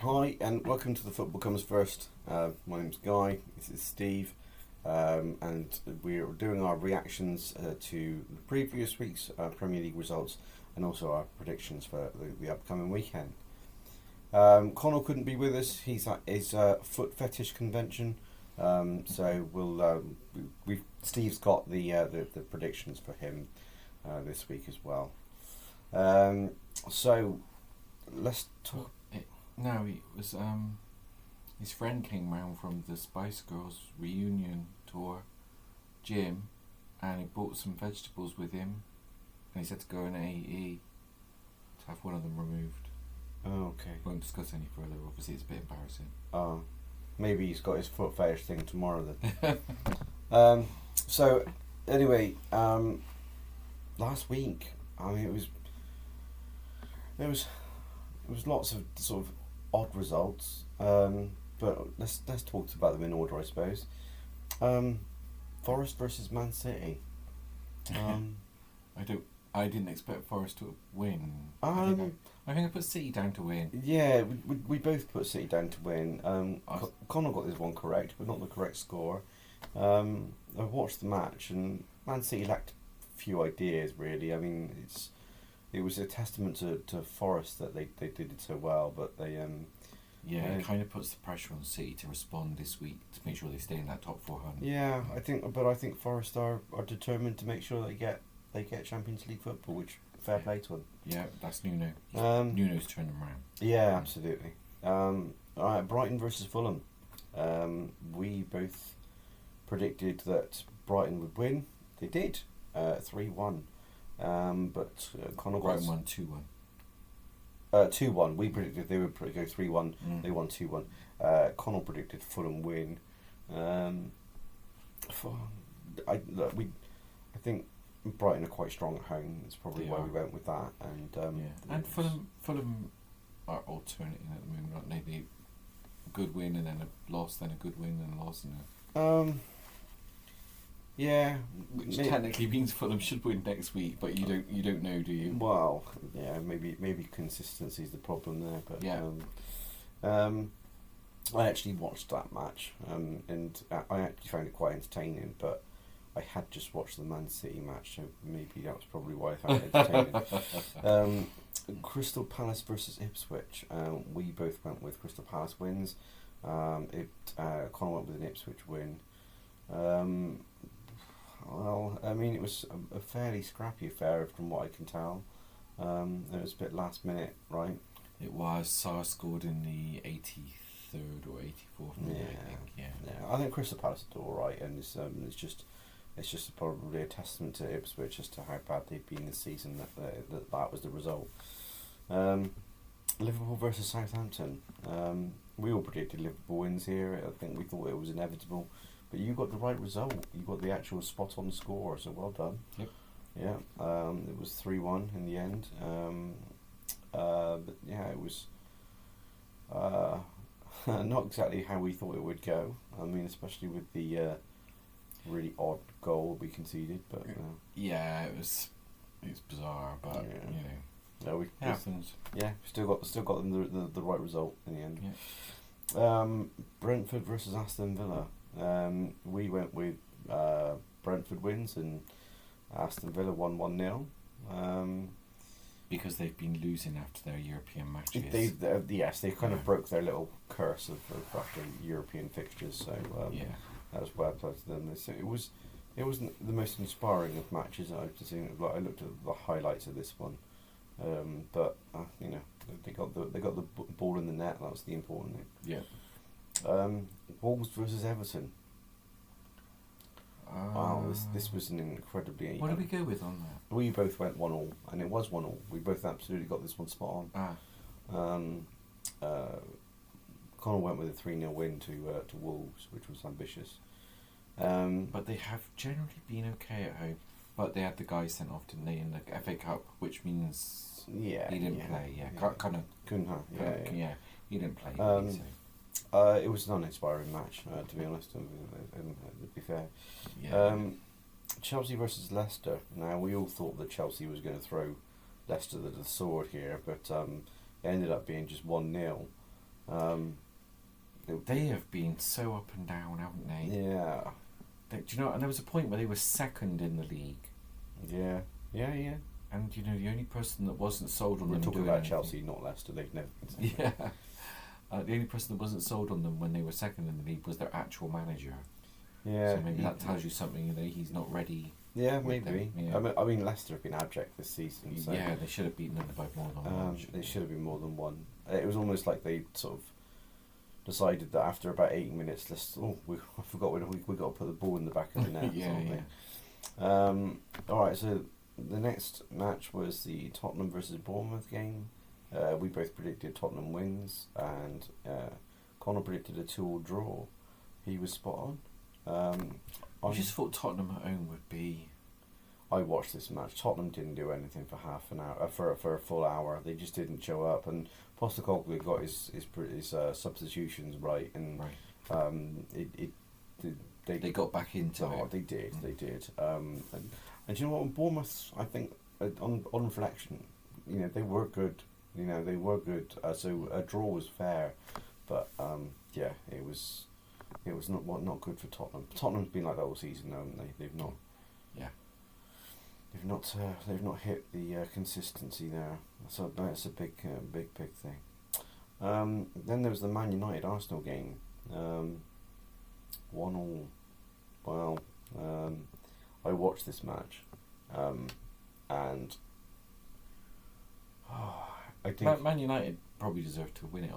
Hi, and welcome to The Football Comes First. My name's Guy, this is Steve, and we're doing our reactions to the previous week's Premier League results and also our predictions for the upcoming weekend. Connell couldn't be with us, he's at his foot fetish convention, so Steve's got the predictions for him this week as well. So let's talk. No, it was his friend came round from the Spice Girls reunion tour, Jim, and he brought some vegetables with him, and he said to go in AE to have one of them removed. Oh, okay. Won't discuss any further. Obviously, it's a bit embarrassing. Oh, maybe he's got his foot fetish thing tomorrow then. So anyway, last week, I mean, it was lots of sort of odd results, but let's talk about them in order, I suppose. Forest versus Man City. I didn't expect Forest to win. I think I put City down to win. Yeah, we both put City down to win. Connor got this one correct, but not the correct score. I watched the match, and Man City lacked a few ideas, really. I mean, it was a testament to Forest that they did it so well, but they it kind of puts the pressure on City to respond this week to make sure they stay in that top 400. Yeah, I think Forest are determined to make sure they get Champions League football, which fair play to them. Yeah, that's Nuno. Nuno's turned them around. Yeah, absolutely. All right, Brighton versus Fulham. We both predicted that Brighton would win. They did, 3-1. But Connor Brighton won 2-1. 2-1. We predicted they would go 3-1. They won 2-1. Connell predicted Fulham win. I think Brighton are quite strong at home. That's probably why we went with that. And Fulham are alternating at the moment, aren't they? They good win and then a loss, then a good win and a loss, and yeah, which technically means Fulham should win next week, but you don't know, do you? Well, yeah, maybe consistency is the problem there, but yeah. I actually watched that match, and I actually found it quite entertaining, but I had just watched the Man City match, so maybe that was probably why I found it entertaining. Crystal Palace versus Ipswich. We both went with Crystal Palace wins. Connor went with an Ipswich win. Well, I mean, it was a fairly scrappy affair from what I can tell. It was a bit last minute, right? It was. Sarr scored in the 83rd or 84th minute, I think. Yeah. I think Crystal Palace did all right, and it's just probably a testament to Ipswich as to how bad they've been this season. That was the result. Liverpool versus Southampton. We all predicted Liverpool wins here. I think we thought it was inevitable. But you got the right result. You got the actual spot on score, so well done. Yep. Yeah. It was 3-1 in the end. But yeah, it was not exactly how we thought it would go. I mean, especially with the really odd goal we conceded. But yeah, it's bizarre, but happens. Yeah, still got them the right result in the end. Yeah. Brentford versus Aston Villa. We went with Brentford wins, and Aston Villa won 1-0. Because they've been losing after their European matches. They kind of broke their little curse of after European fixtures. So that was well played to them. It wasn't the most inspiring of matches I've seen. I looked at the highlights of this one, but they got the ball in the net. That was the important thing. Yeah. Wolves versus Everton. Wow, this was an incredibly. What did we go with on that? We both went 1-1, and it was 1-1. We both absolutely got this one spot on. Connor went with a 3-0 win to Wolves, which was ambitious. But they have generally been okay at home. But they had the guy sent off, didn't they, in the FA Cup, which means he didn't play. Couldn't have. He didn't play. It was an uninspiring match, to be honest, and to be fair. Yeah. Chelsea versus Leicester. Now, we all thought that Chelsea was going to throw Leicester the sword here, but it ended up being just 1-0. They have been so up and down, haven't they? Yeah. Do you know? And there was a point where they were second in the league. Yeah. And the only person that wasn't sold on We're them. talking doing about anything, Chelsea, not Leicester. They've never been second. Yeah. The only person that wasn't sold on them when they were second in the league was their actual manager. Yeah. So maybe that tells you something. He's not ready. Yeah, with maybe. them. Yeah. I mean, Leicester have been abject this season. So, Yeah, they should have beaten them by more than one. they should have been more than one. It was almost like they sort of decided that after about 8 minutes, I forgot we got to put the ball in the back of the net. Yeah, All right, so the next match was the Tottenham versus Bournemouth game. We both predicted Tottenham wins, and Connor predicted a 2-2 draw. He was spot on. I just thought Tottenham at home would be. I watched this match. Tottenham didn't do anything for half an hour, for a full hour. They just didn't show up, and Postecoglou got his substitutions right, and they got back into it. They did. And you know what, Bournemouth, I think on reflection, they were good. They were good. So a draw was fair, but it was not good for Tottenham. Tottenham's been like that all season, though, haven't they? They've not. Yeah. They've not hit the consistency there. So that's a big thing. Then there was the Man United Arsenal game. 1-1. Well, I watched this match, and I think Man United probably deserved to win it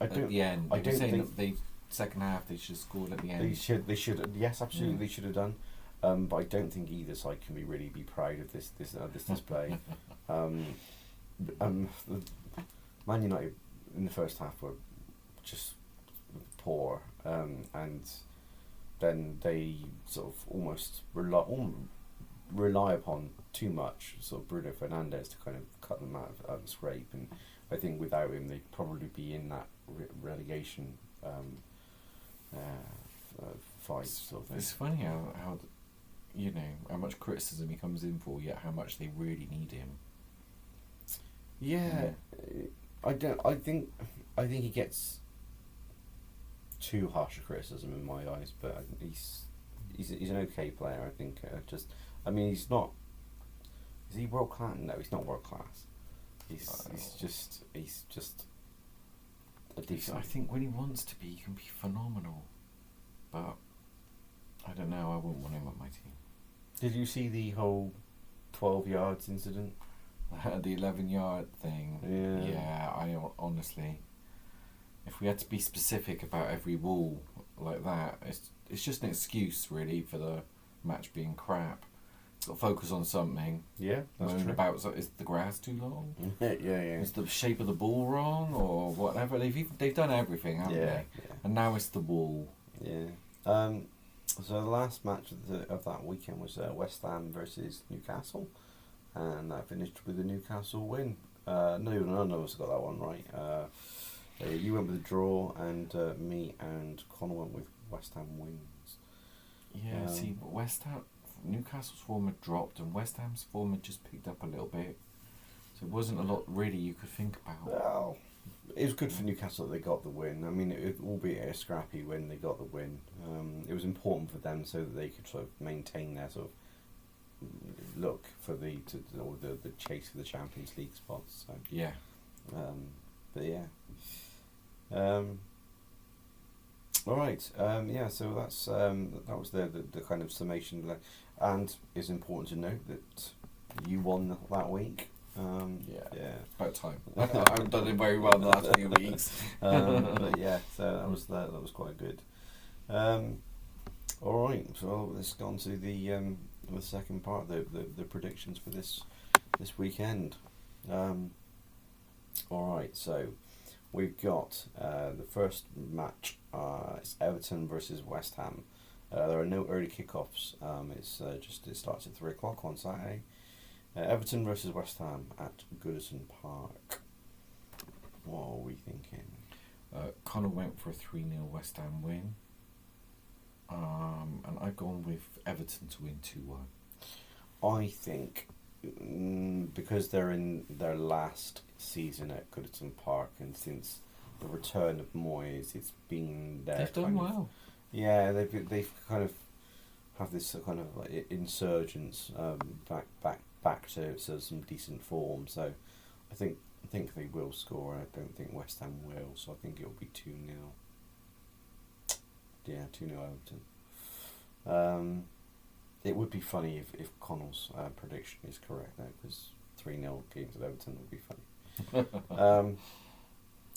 at the end. I don't think that they second half they should have scored at the end. They should. Yes, absolutely, they should have done. But I don't think either side can really be proud of this display. Man United in the first half were just poor, and then they sort of almost rely upon too much sort of Bruno Fernandes to kind of cut them out of the scrape, and I think without him they'd probably be in that relegation fight sort of thing. It's funny how how much criticism he comes in for, yet how much they really need him. Yeah, I think he gets too harsh a criticism in my eyes, but he's an okay player. I think he's not. Is he world class? No, he's not world class. He's just a decent. I think when he wants to be, he can be phenomenal, but I don't know. I wouldn't want him on my team. Did you see the whole 12 yards incident? The 11-yard thing. Yeah. I honestly, if we had to be specific about every rule like that, it's just an excuse really for the match being crap. It's got to focus on something. Yeah, that's true. About is the grass too long? yeah. Is the shape of the ball wrong or whatever? They've done everything, haven't they? Yeah. And now it's the wall. Yeah. So the last match of that weekend was West Ham versus Newcastle, and that finished with a Newcastle win. None of us got that one right. You went with a draw, and me and Connor went with West Ham wins. Yeah, see, but Newcastle's form had dropped, and West Ham's form had just picked up a little bit. So it wasn't a lot really you could think about. Well, it was good for Newcastle that they got the win. I mean, albeit a scrappy win, they got the win. It was important for them so that they could sort of maintain their sort of look for the chase for the Champions League spots. So. Yeah. But yeah. All right. So that's that was the kind of summation, and it's important to note that you won that week. Yeah. About time. I haven't done it very well in the last few weeks. But yeah, so that was quite good. All right. So let's go on to the second part, the predictions for this weekend. All right. So we've got the first match. It's Everton versus West Ham. There are no early kickoffs. It starts at 3:00 on Saturday. Everton versus West Ham at Goodison Park. What are we thinking? Connor went for a 3-0 West Ham win. And I've gone with Everton to win 2-1. I think because they're in their last season at Goodison Park, and since the return of Moyes, it's been their They've done well. Yeah, they've kind of have this kind of like insurgence back to some decent form. So I think they will score. I don't think West Ham will. So I think it'll be 2-0. Yeah, 2-0 Everton. It would be funny if Connell's prediction is correct though, because 3-0 games at Everton would be funny.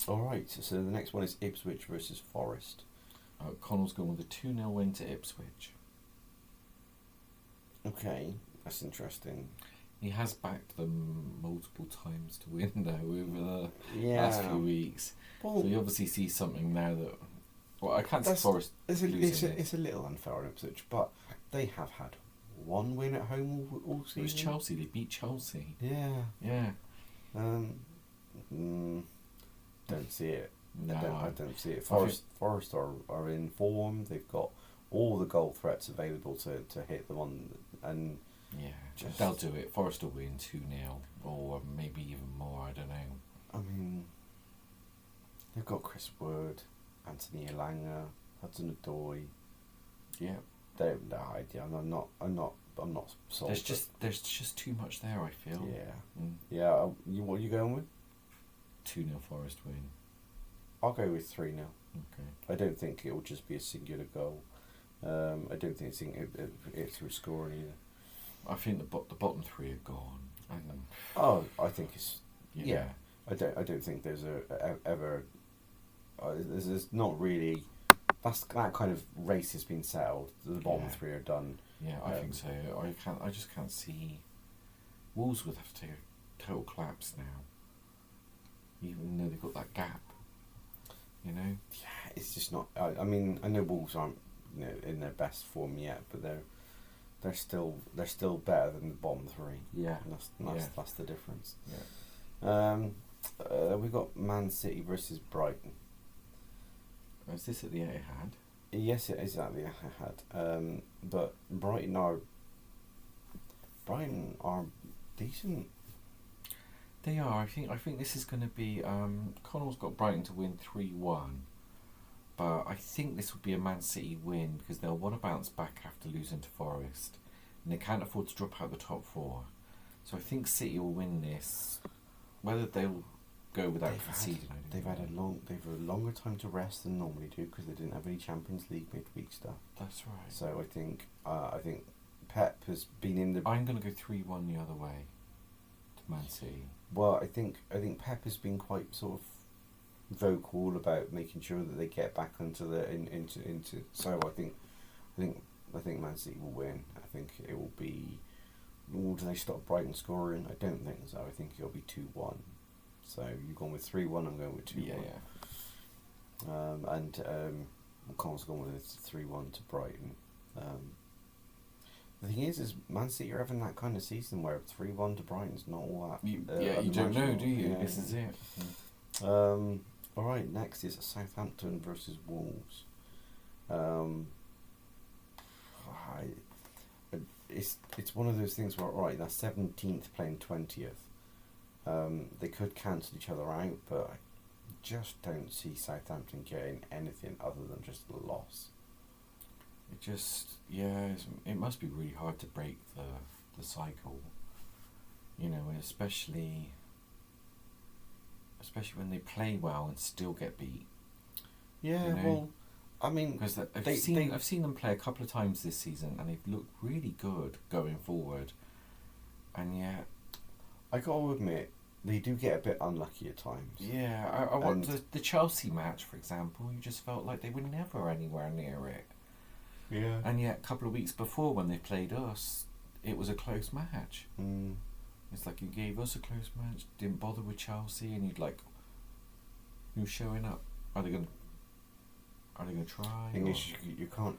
All right, so the next one is Ipswich versus Forest. Connell's going with a 2-0 win to Ipswich. Okay, that's interesting. He has backed them multiple times to win though over the last few weeks. Well, so he obviously sees something now that. Well, I can't see Forest losing it's a little unfair on Ipswich, but they have had one win at home all season. It was Chelsea. They beat Chelsea. Yeah. Yeah. Don't see it. No, I don't see it. Forest are in form. They've got all the goal threats available to hit them on, and yeah, they'll do it. Forest will win 2-0 or maybe even more. I don't know. I mean, they've got Chris Wood, Anthony Elanga, Hudson Odoi. Yeah. I'm not sold. There's just too much there. I feel. Yeah. Yeah. What are you going with? 2-0 Forest win. I'll go with 3-0. Okay. I don't think it will just be a singular goal. I don't think it's through scoring either. I think the bottom three are gone. I think it's yeah. I don't think there's ever. There's not really. That kind of race has been settled. The bottom three are done. Yeah, I think so. I just can't see. Wolves would have to take a total collapse now. Even though they've got that gap. You know. Yeah, it's just not. I mean, I know Wolves aren't in their best form yet, but they're still better than the bottom three. Yeah, and that's the difference. Yeah. We got Man City versus Brighton. Is this at the Etihad? Yes, it is at the Etihad. But Brighton are decent. They are. I think this is going to be. Connell's got Brighton to win 3-1, but I think this would be a Man City win because they'll want to bounce back after losing to Forest, and they can't afford to drop out the top four. So I think City will win this. Whether they'll go without conceding, they've had a longer time to rest than normally do because they didn't have any Champions League midweek stuff. That's right. So I think Pep has been in the. I'm going to go 3-1 the other way to Man City. Well, I think Pep has been quite sort of vocal about making sure that they get back into. So I think Man City will win. I think it will be. Do they stop Brighton scoring? I don't think so. I think it'll be 2-1. So you've gone with 3-1. I'm going with 2-1. Yeah. And Connell's gone with 3-1 to Brighton. The thing is Man City are having that kind of season where 3-1 to Brighton's not all that. You don't know, do you? Yeah. This is it. All right, next is Southampton versus Wolves. It's one of those things where right, that's 17th playing 20th. They could cancel each other out, but I just don't see Southampton getting anything other than just a loss. It must be really hard to break the cycle, especially when they play well and still get beat. Yeah, well, I mean, because I've seen them play a couple of times this season and they've looked really good going forward, and yet I gotta admit they do get a bit unlucky at times. Yeah, I want the Chelsea match, for example. You just felt like they were never anywhere near it. Yeah. And yet, a couple of weeks before when they played us, it was a close match. It's like you gave us a close match, didn't bother with Chelsea, and who's showing up? Are they gonna try? Thing is, you can't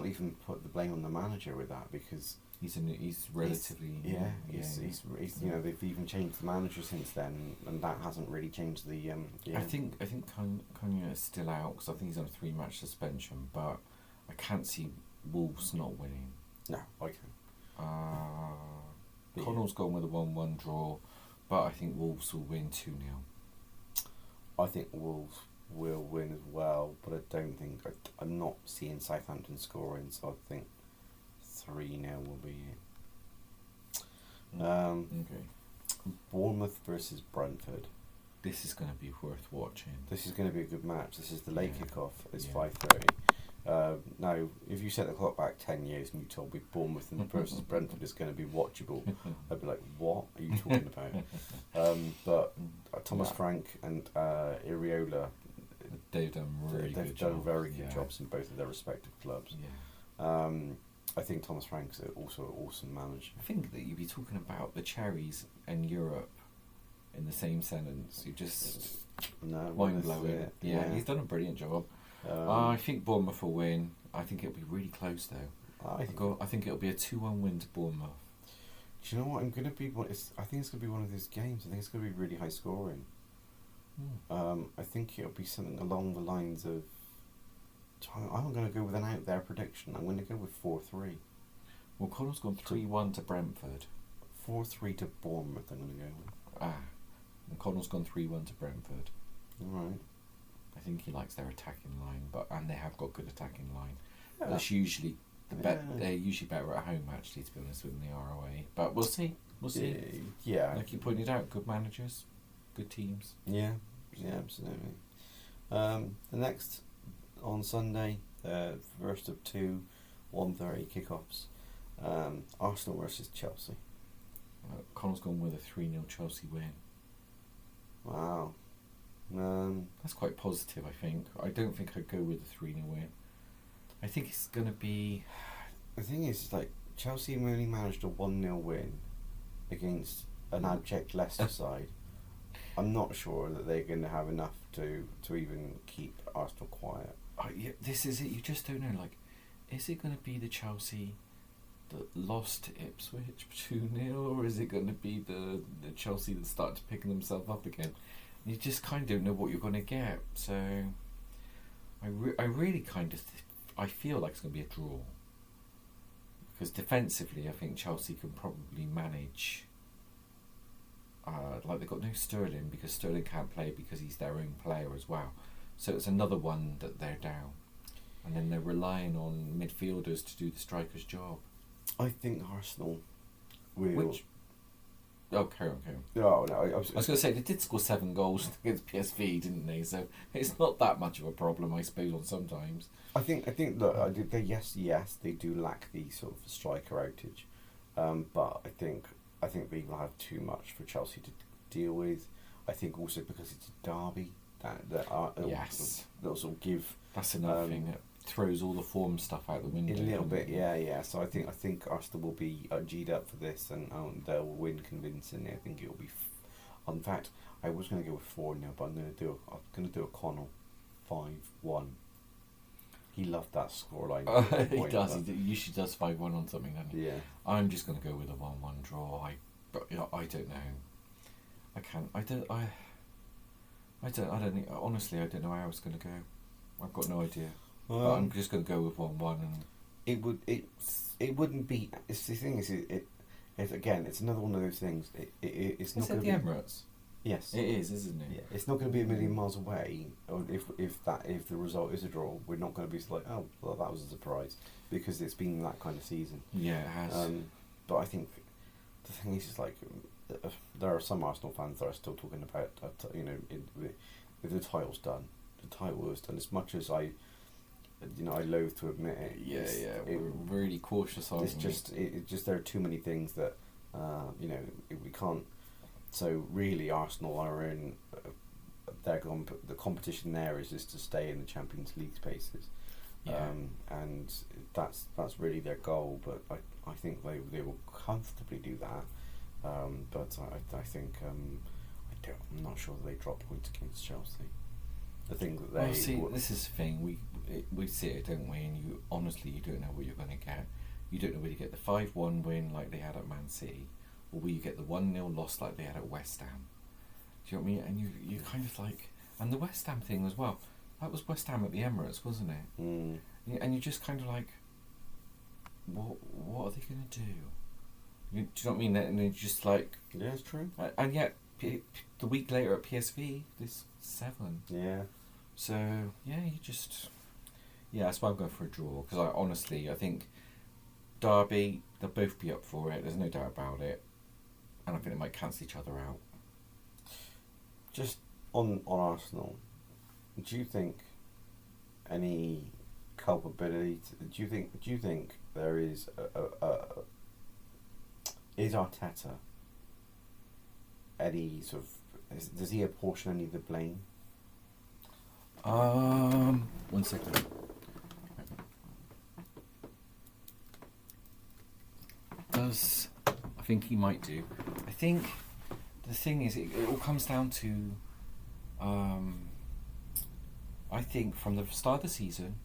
even put the blame on the manager with that because he's relatively they've even changed the manager since then, and that hasn't really changed the. I think Cunha is still out because I think he's on a 3-match suspension, but I can't see Wolves not winning. No, I can. Connell's gone with a 1-1 draw, but I think Wolves will win 2-0. I think Wolves will win as well, but I don't think I'm not seeing Southampton scoring, so I think 3-0 will be it. Okay. Bournemouth versus Brentford. This is going to be worth watching. This is going to be a good match. This is the late kickoff. It's 5:30. Now, if you set the clock back 10 years and you told me Bournemouth versus Brentford is going to be watchable, I'd be like, what are you talking about? But Thomas Frank and Iriola, they've done they've done very good jobs in both of their respective clubs. Yeah. I think Thomas Frank's also an awesome manager. I think that you'd be talking about the Cherries and Europe in the same sentence. You just mind blowing. Yeah, he's done a brilliant job. I think Bournemouth will win. I think it'll be really close though. I think it'll be a 2-1 win to Bournemouth. Do you know what? I think it's going to be one of those games. I think it's going to be really high scoring. I think it'll be something along the lines of. I'm going to go with an out there prediction. I'm going to go with 4-3. Well, Connor's gone 3-1 to Brentford. 4-3 to Bournemouth. I'm going to go with. And Connell's gone 3-1 to Brentford. All right. I think he likes their attacking line, and they have got good attacking line. Yeah. That's usually they're usually better at home, actually, to be honest, than they are away. But we'll see. Yeah. Like you pointed out, good managers, good teams. Yeah, absolutely. The next on Sunday, first of two 1:30 kickoffs. Arsenal versus Chelsea. Connell's gone with a 3-0 Chelsea win. Wow. That's quite positive, I think. I don't think I'd go with a 3-0 win. I think it's going to be. The thing is, like, Chelsea only managed a 1-0 win against an abject Leicester side. I'm not sure that they're going to have enough to even keep Arsenal quiet. This is it. You just don't know. Like, is it going to be the Chelsea that lost to Ipswich 2-0, or is it going to be the Chelsea that started picking themselves up again? You just kind of don't know what you're going to get. So I really kind of I feel like it's going to be a draw, because defensively I think Chelsea can probably manage. Like, they've got no Sterling, because Sterling can't play because he's their own player as well. So it's another one that they're down, and then they're relying on midfielders to do the striker's job. I think Arsenal will. Carry on. No, I was going to say, they did score 7 goals against PSV, didn't they? So it's not that much of a problem, I suppose, on sometimes. I think. Look, yes, they do lack the sort of striker outage, but I think they will have too much for Chelsea to deal with. I think also because it's a derby that'll sort of give. That's another thing that throws all the form stuff out the window. A little bit, yeah. So I think Arsenal will be G'd up for this, and they'll win convincingly. I think it'll be. In fact, I was going to go with 4-0, but I'm going to do a Connell 5-1. He loved that scoreline. He does. He usually does 5-1 on something, doesn't he? Yeah. I'm just going to go with a 1-1 draw. I don't know. I can't. I don't think. Honestly, I don't know how it's going to go. I've got no idea. But I'm just going to go with 1-1, and it wouldn't be. It's the thing is it's another one of those things. It's not going to be Emirates. Yes, it is, isn't it? Yeah, it's not going to be a million miles away. Or if the result is a draw, we're not going to be like, oh, well, that was a surprise, because it's been that kind of season. Yeah, it has. But I think the thing is like there are some Arsenal fans that are still talking about if the title's done, the title is done. As much as I loathe to admit it. We're really cautious on it. It's just there are too many things that we can't. So really, Arsenal are in. The competition there is just to stay in the Champions League spaces, and that's really their goal. But I think they will comfortably do that. But I think I'm not sure that they drop points against Chelsea. I think that they. This is the thing. We see it, don't we? And you don't know what you're going to get. You don't know whether you get the 5-1 win like they had at Man City, or will you get the 1-0 loss like they had at West Ham. Do you know what I mean? And you kind of like, and the West Ham thing as well. That was West Ham at the Emirates, wasn't it? Mm. And you just kind of like, what are they going to do? Do you know what I mean? And it's just like, Yeah, it's true. and yet the week later at PSV, there's 7. Yeah. So yeah, that's why I'm going for a draw, because I think Derby, they'll both be up for it. There's no doubt about it, and I think they might cancel each other out. Just on Arsenal, do you think any culpability? Do you think there is is Arteta any sort of? Does he apportion any of the blame? 1 second. I think he might do. I think the thing is, it all comes down to. I think from the start of the season,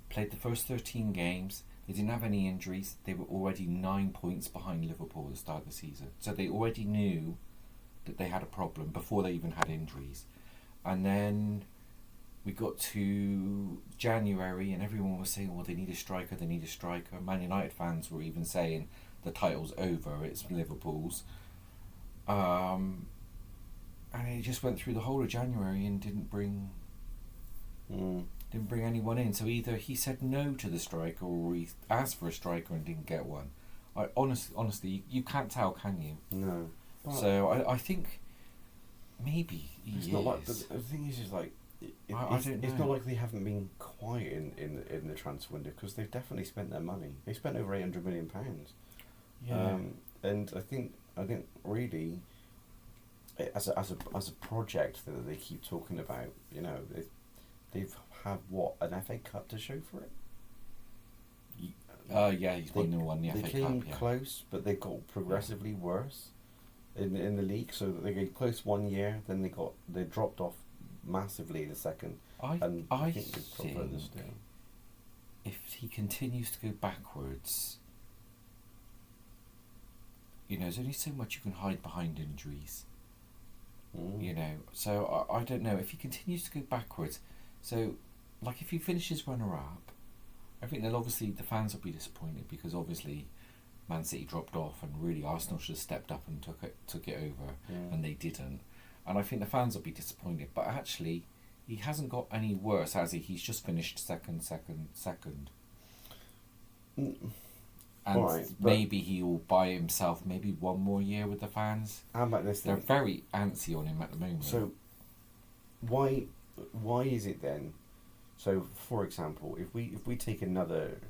played the first 13 games. They didn't have any injuries. They were already 9 points behind Liverpool at the start of the season. So they already knew that they had a problem before they even had injuries. And then we got to January and everyone was saying, well, they need a striker, they need a striker. Man United fans were even saying the title's over, it's Liverpool's. And he just went through the whole of January and didn't bring anyone in. So either he said no to the striker, or he asked for a striker and didn't get one. Honestly, you can't tell, can you? No. So I think maybe he is. Not like the thing is like I don't know. It's not like they haven't been quiet in the transfer window, because they've definitely spent their money. They spent over £800 million. Yeah. And I think really, as a project that they keep talking about, you know, they've had an FA Cup to show for it. Yeah, he's won the one, the FA Cup. They came close, but they got progressively worse in the league. So they got close 1 year, then they dropped off massively the second. I think they further still. If he continues to go backwards, you know, there's only so much you can hide behind injuries. You know, so I don't know if he continues to go backwards. So, like, if he finishes runner-up, I think the fans will be disappointed, because obviously Man City dropped off and really Arsenal should have stepped up and took it over, and they didn't. And I think the fans will be disappointed. But actually, he hasn't got any worse, has he? He's just finished second. And right, maybe he will buy himself maybe one more year with the fans. How about this? They're very antsy on him at the moment. So, why is it then? So, for example, if we take another,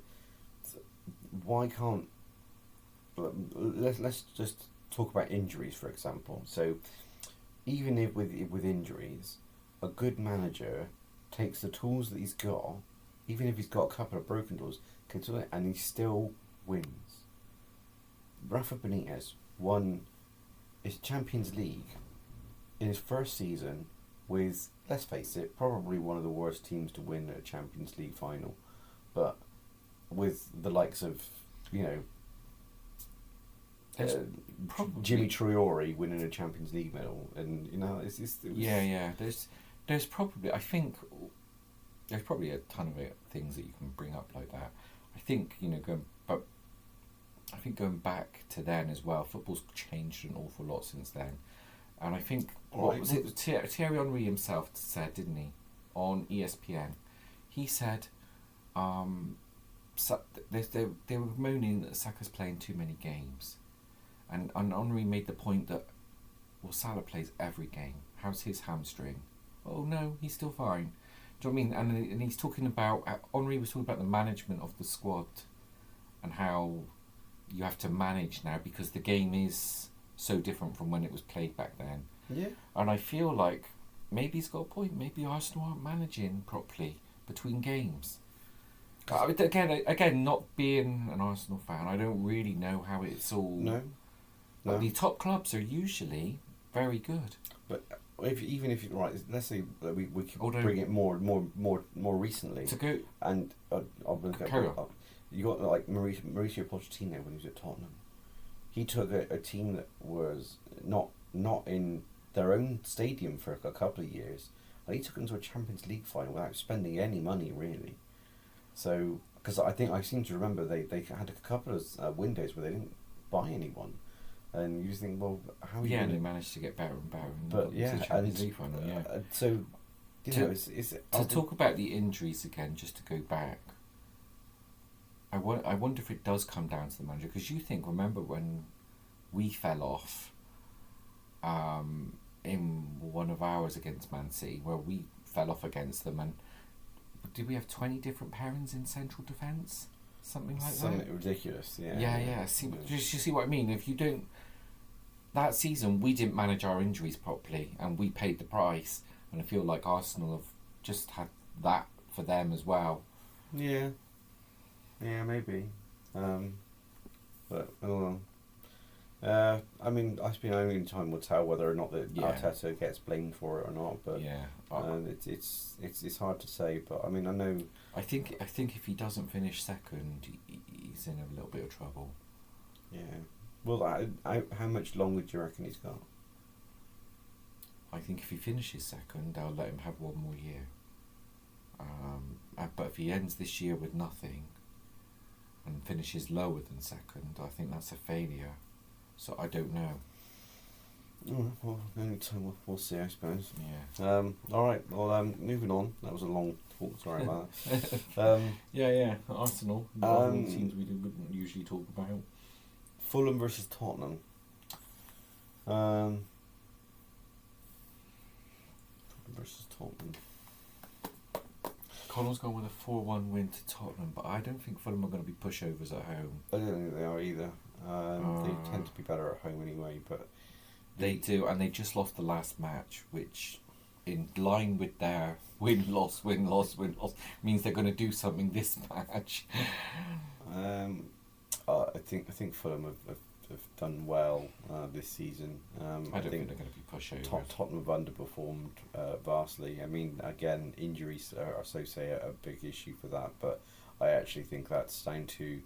why can't? Let's just talk about injuries, for example. So, even if with injuries, a good manager takes the tools that he's got, even if he's got a couple of broken tools, and he still wins. Rafa Benitez won his Champions League in his first season with, let's face it, probably one of the worst teams to win a Champions League final, but with the likes of, you know, Jimmy Traore winning a Champions League medal, and you know, it was yeah. There's probably, I think, there's probably a ton of things that you can bring up like that. I think, you know, going back to then as well, football's changed an awful lot since then, and I think Thierry Henry himself said, didn't he, on ESPN? He said, they were moaning that Saka's playing too many games, and Henry made the point that, well, Salah plays every game. How's his hamstring? Oh no, he's still fine. Do you know what I mean? And he's talking about, Henry was talking about the management of the squad and how you have to manage now because the game is so different from when it was played back then. Yeah. And I feel like maybe he's got a point. Maybe Arsenal aren't managing properly between games. Again, not being an Arsenal fan, I don't really know how it's all. No. But the top clubs are usually very good. But even if right, let's say that we can bring it more recently. To go and I'll carry on. You got like Mauricio Pochettino when he was at Tottenham. He took a team that was not in their own stadium for a couple of years, and he took them to a Champions League final without spending any money really. So, because I seem to remember they had a couple of windows where they didn't buy anyone. And you just think, well, how are you? And they managed to get better and better. And But got to the Champions League final. So, to talk about the injuries again, just to go back. I wonder if it does come down to the manager, because remember when we fell off in one of ours against Man City, where we fell off against them, and did we have 20 different pairings in central defence? Something like that? Something ridiculous, yeah. Yeah. You see what I mean? If you don't... That season, we didn't manage our injuries properly, and we paid the price, and I feel like Arsenal have just had that for them as well. Yeah, maybe. But, I mean, I suppose only time will tell whether or not that Arteta gets blamed for it or not. But it's hard to say. But I mean, I know. I think if he doesn't finish second, he's in a little bit of trouble. Yeah. Well, how much longer do you reckon he's got? I think if he finishes second, they'll let him have one more year. But if he ends this year with nothing and finishes lower than second, I think that's a failure. So I don't know. Well, only time we'll see, I suppose. Yeah. All right. Well, moving on. That was a long talk. Sorry about that. Arsenal. Teams we wouldn't usually talk about. Fulham versus Tottenham. Fulham versus Tottenham. Connell's gone with a 4-1 win to Tottenham, but I don't think Fulham are going to be pushovers at home. I don't think they are either. They tend to be better at home anyway, but they do, and they just lost the last match, which, in line with their win-loss, means they're going to do something this match. I think Fulham have done well this season. I don't think they're going to be pushovers. Tottenham have underperformed vastly. I mean, again, injuries are so say a big issue for that, but I actually think that's down to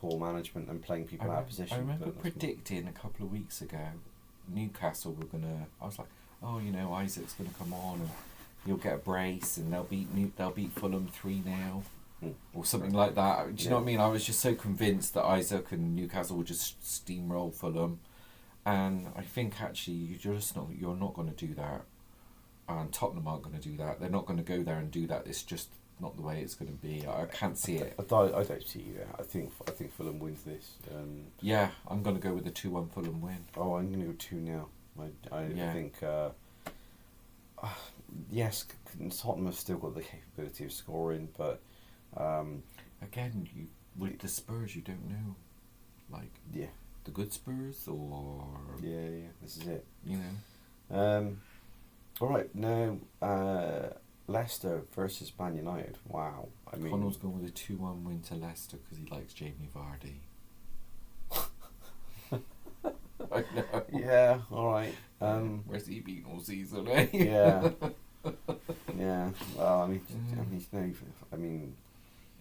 poor management and playing people out of position. I remember predicting a couple of weeks ago, Newcastle were going to... I was like, Isaac's going to come on and he'll get a brace and they'll beat Fulham 3-0. Or something like that. Do you know what I mean? I was just so convinced that Isaac and Newcastle would just steamroll Fulham, and I think actually you're not going to do that, and Tottenham aren't going to do that. They're not going to go there and do that. It's just not the way it's going to be. I can't see it. I don't see that. I think Fulham wins this. I'm going to go with a 2-1 Fulham win. Oh, I'm going to go 2-0. I think. Yes, Tottenham have still got the capability of scoring, but. Again, with the Spurs, you don't know, the good Spurs or this is it. All right, now Leicester versus Man United. Wow, I mean, Connell's going with a 2-1 win to Leicester because he likes Jamie Vardy. I know. Yeah, all right. Where's he been all season? Eh? Yeah. Well, I mean.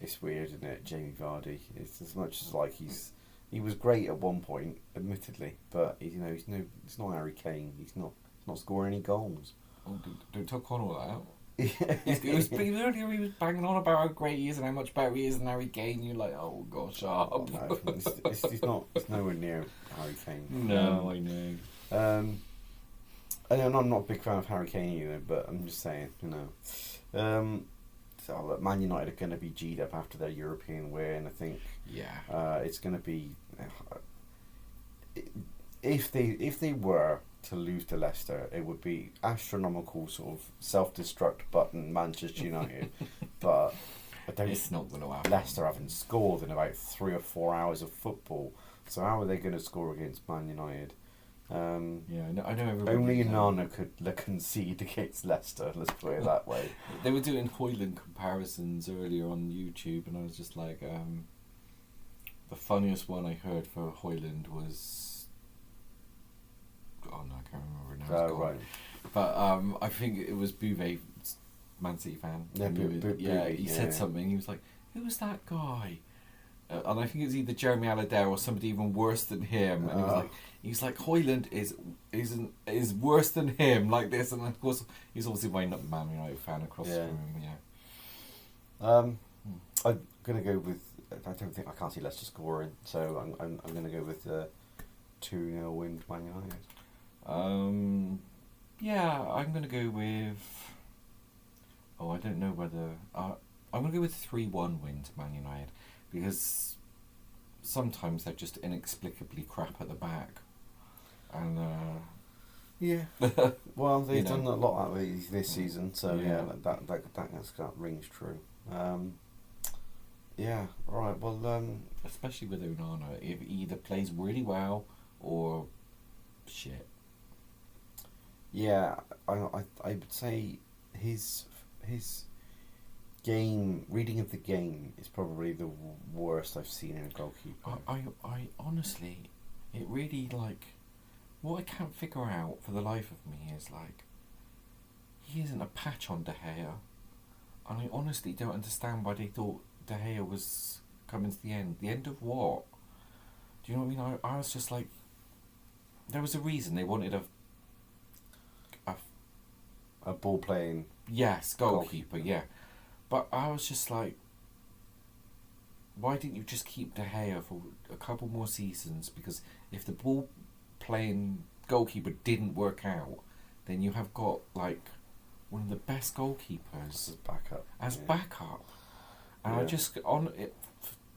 It's weird, isn't it, Jamie Vardy? It's as much as he was great at one point, admittedly, but he's not Harry Kane. He's not scoring any goals. Oh, don't tell Connell that. He was banging on about how great he is and how much better he is than Harry Kane. You're like, oh gosh, no, it's nowhere near Harry Kane. No, I know. And I'm not a big fan of Harry Kane either, but I'm just saying, So Man United are going to be G'd up after their European win. I think it's going to be if they were to lose to Leicester, it would be astronomical sort of self-destruct button Manchester United. But it's not going to happen. Leicester haven't scored in about 3 or 4 hours of football, so how are they going to score against Man United? I know everybody. Only Nana could concede against Leicester, let's put it that way. They were doing Højlund comparisons earlier on YouTube, and I was just like, the funniest one I heard for Højlund was... Oh no, I can't remember now. Oh, right. But I think it was Bouvet, Man City fan. Yeah, he said something, he was like, who was that guy? And I think it was either Jeremy Allardyce or somebody even worse than him. And he was like, Højlund is worse than him, like this. And of course, he's obviously winding up the Man United fan across the room. I'm gonna go with. I can't see Leicester scoring, so I'm gonna go with 2-0 win to Man United. Yeah, I'm going to go with... Oh, I don't know whether... I'm going to go with 3-1 win to Man United, because sometimes they're just inexplicably crap at the back. And... Yeah. Well, they've done a lot of that this season, so that rings true. Yeah, alright, well... especially with Onana, if he either plays really well or shit. Yeah, I would say his game, reading of the game is probably the worst I've seen in a goalkeeper. I honestly, it really, like, what I can't figure out for the life of me is, like, he isn't a patch on De Gea, and I honestly don't understand why they thought De Gea was coming to the end. The end of what? Do you know what I mean? I was just like, there was a reason they wanted a ball playing. Yes, goalkeeper, yeah. But I was just like, why didn't you just keep De Gea for a couple more seasons? Because if the ball playing goalkeeper didn't work out, then you have got, like, one of the best goalkeepers as backup. And I just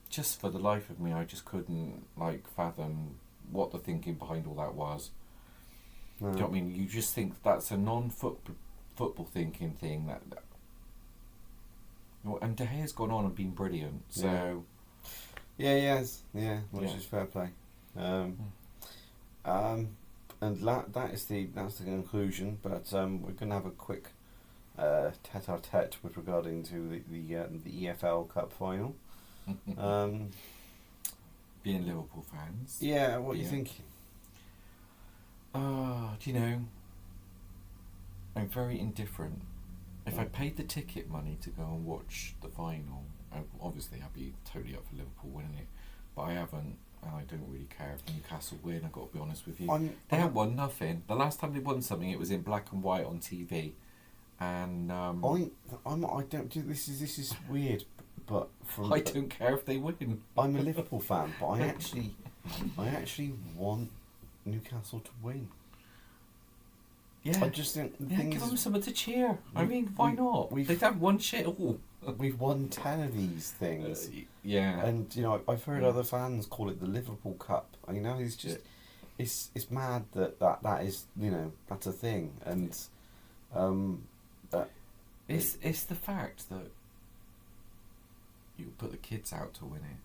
just for the life of me, I just couldn't, like, fathom what the thinking behind all that was. No. Do you know what I mean? You just think that's a non-football thinking thing that and De Gea's gone on and been brilliant. So which is fair play. And that's the conclusion. But we're going to have a quick tete-a-tete with regarding to the EFL Cup Final. Being Liverpool fans. Yeah, what are you thinking? Do you know, I'm very indifferent. If I paid the ticket money to go and watch the final, obviously I'd be totally up for Liverpool winning it, but I haven't, and I don't really care if Newcastle win. I've got to be honest with you. They haven't won nothing. The last time they won something, it was in black and white on TV, and I don't do this. This is weird, but I don't care if they win. I'm a Liverpool fan, but I actually want Newcastle to win. Yeah, I just think give them something to cheer. I mean, why not? They've had one shit all. We've won 10 of these things. Yeah, and you know, I've heard other fans call it the Liverpool Cup. You know, it's just it's mad that is, you know, that's a thing, and it's the fact that you put the kids out to win it.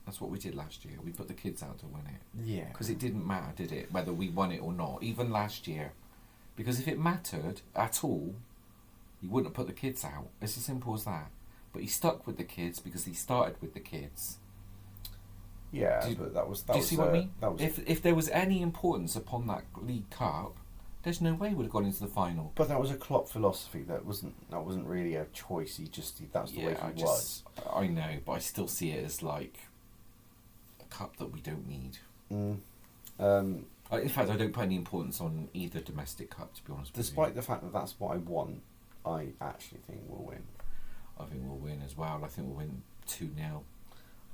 That's what we did last year. We put the kids out to win it. Yeah, because it didn't matter, did it, whether we won it or not? Even last year. Because if it mattered at all, he wouldn't have put the kids out. It's as simple as that. But he stuck with the kids because he started with the kids. Yeah, but that was. Do you see what I mean? If there was any importance upon that League Cup, there's no way we'd have gone into the final. But that was a Klopp philosophy. That wasn't really a choice. That's the way he was. I know, but I still see it as like a cup that we don't need. In fact, I don't put any importance on either domestic cup, to be honest with you. Despite the fact that that's what I want, I actually think we'll win. I think we'll win as well. I think we'll win 2-0.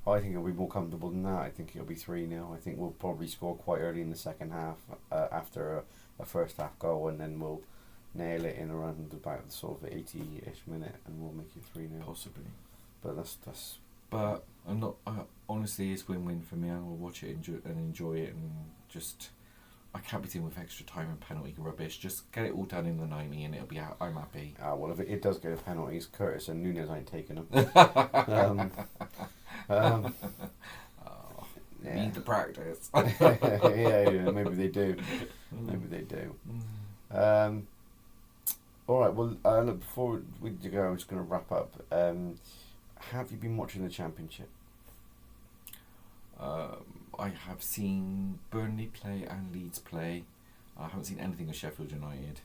I think it'll be more comfortable than that. I think it'll be 3-0. I think we'll probably score quite early in the second half after a first half goal, and then we'll nail it in around about sort of 80-ish minute, and we'll make it 3-0. Possibly. But that's. But I'm not. Honestly, it's win-win for me. I will watch it and enjoy it, and just. I can't be dealing with extra time and penalty rubbish. Just get it all done in the 90 and it'll be out. I'm happy. Well, if it does go to penalties, Curtis and Nunez ain't taking them. Need the practice. yeah, maybe they do. Maybe they do. All right, well, look, before we go, I'm just going to wrap up. Have you been watching the Championship? I have seen Burnley play and Leeds play. I haven't seen anything of Sheffield United.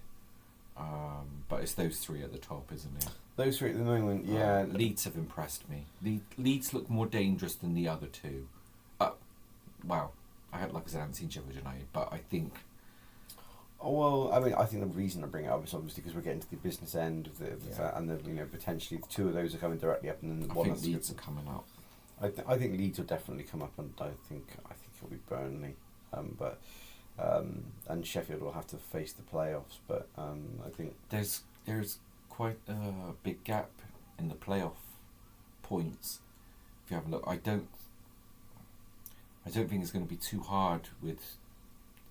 But it's those three at the top, isn't it? Those three at the moment, yeah. Leeds have impressed me. Leeds look more dangerous than the other two. Like I haven't seen Sheffield United, but I think... Oh, well, I mean, I think the reason I bring it up is obviously because we're getting to the business end of that, and potentially the two of those are coming directly up, and then I think Leeds are coming up. I think Leeds will definitely come up, and I think it'll be Burnley. And Sheffield will have to face the playoffs. But I think there's quite a big gap in the playoff points. If you have a look, I don't think it's going to be too hard with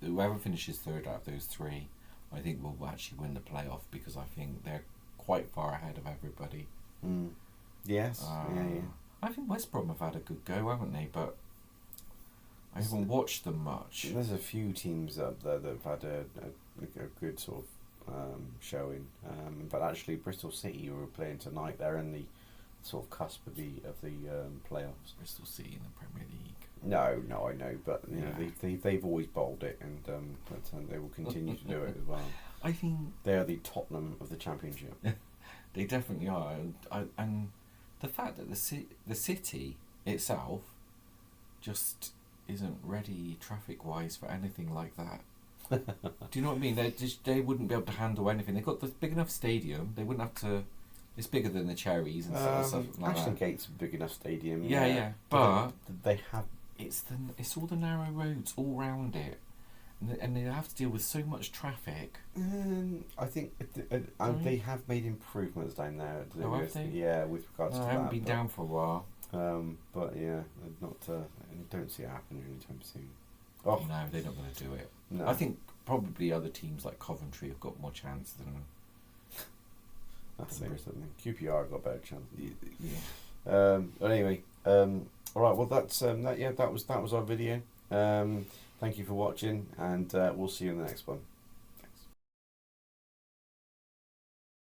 whoever finishes third out of those three. I think will actually win the playoff because I think they're quite far ahead of everybody. Yes. Yeah. I think West Brom have had a good go, haven't they? But I haven't watched them much. There's a few teams up there that have had a good sort of showing. But actually, Bristol City, who are playing tonight, they're in the sort of cusp of the playoffs. Bristol City in the Premier League. No, I know, but you know they've always bowled it, and but they will continue to do it as well. I think they are the Tottenham of the Championship. They definitely are, and the fact that the city itself just isn't ready traffic-wise for anything like that. Do you know what I mean? They wouldn't be able to handle anything. They've got this big enough stadium. They wouldn't have to. It's bigger than the Cherries and stuff like Ashton that. Gate's a big enough stadium. Yeah. But they have. It's all the narrow roads all round it, and they have to deal with so much traffic. I think they have made improvements down there. Have they? Yeah, with regards to that. I haven't been down for a while. But yeah, not. I don't see it happening anytime soon. Oh no, they're not going to do it. No. I think probably other teams like Coventry have got more chance than. That's something. QPR have got a better chance. Yeah. But anyway, all right. Well, that's that was our video. Thank you for watching, and we'll see you in the next one.